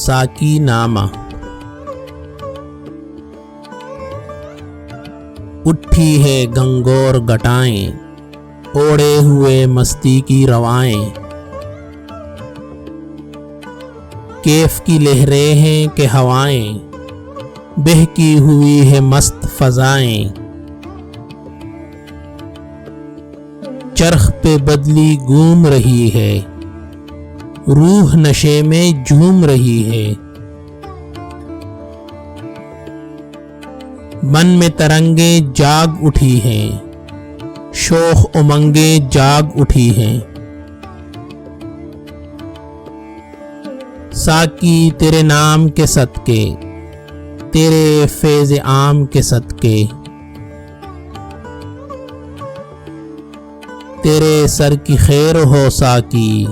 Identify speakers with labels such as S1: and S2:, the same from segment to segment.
S1: ساکی نامہ۔ اٹھی ہے گنگور گٹائیں، اوڑے ہوئے مستی کی روائیں، کیف کی لہریں ہیں کہ ہوائیں، بہکی ہوئی ہے مست فضائیں، چرخ پہ بدلی گھوم رہی ہے، روح نشے میں جھوم رہی ہے، من میں ترنگیں جاگ اٹھی ہیں، شوخ امنگیں جاگ اٹھی ہیں، ساکی تیرے نام کے صدقے، تیرے فیض عام کے صدقے، تیرے سر کی خیر ہو ساکی،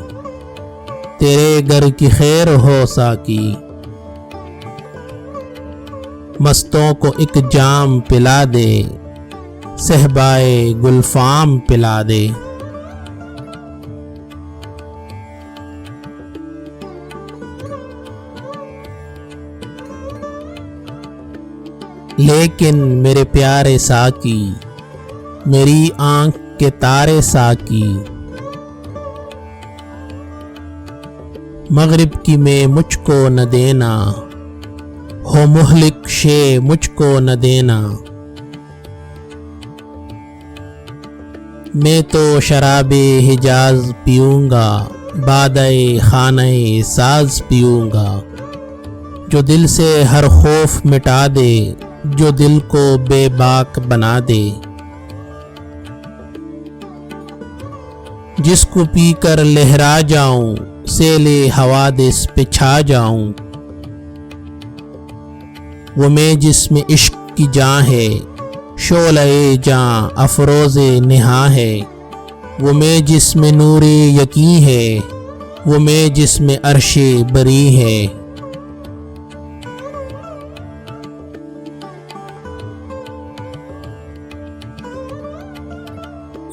S1: تیرے گھر کی خیر ہو ساکی، مستوں کو ایک جام پلا دے، صہبائے گلفام پلا دے۔ لیکن میرے پیارے ساکی، میری آنکھ کے تارے ساکی، مغرب کی میں مجھ کو نہ دینا، ہو مہلک شے مجھ کو نہ دینا، میں تو شراب حجاز پیوں گا، بادۂ خانہ ساز پیوں گا، جو دل سے ہر خوف مٹا دے، جو دل کو بے باک بنا دے، جس کو پی کر لہرا جاؤں، سیل حوادث پہ چھا جاؤں، وہ میں جس میں عشق کی جاں ہے، شعلہ جاں افروز نہاں ہے، وہ میں جس میں نور یقین ہے، وہ میں جس میں عرش بری ہے،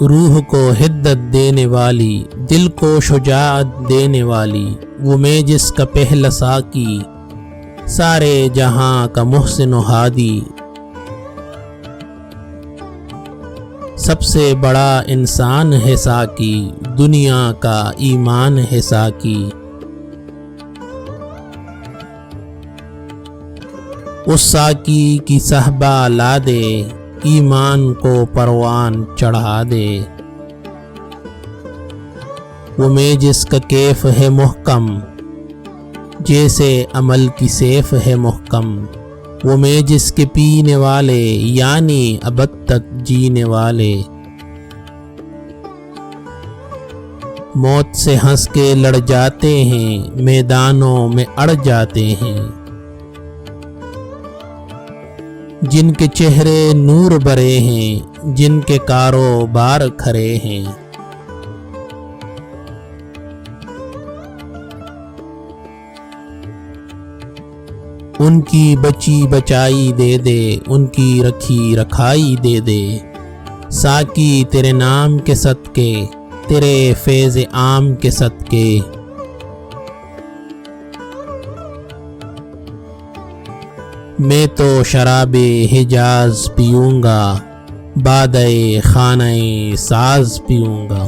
S1: روح کو حدت دینے والی، دل کو شجاعت دینے والی، وہ میں جس کا پہلا ساکی، سارے جہاں کا محسن و ہادی، سب سے بڑا انسان ہے ساکی، دنیا کا ایمان ہے ساکی، اس ساکی کی صحبہ لا دے، ایمان کو پروان چڑھا دے، وہ میں جس کا کیف ہے محکم، جیسے عمل کی سیف ہے محکم، وہ میں جس کے پینے والے، یعنی ابد تک جینے والے، موت سے ہنس کے لڑ جاتے ہیں، میدانوں میں اڑ جاتے ہیں، جن کے چہرے نور بھرے ہیں، جن کے کاروبار کھرے ہیں، ان کی بچی بچائی دے دے، ان کی رکھی رکھائی دے دے، ساکی تیرے نام کے صدقے، تیرے فیض عام کے صدقے، میں تو شراب حجاز پیوں گا، بادۂ خانہ ساز پیوں گا۔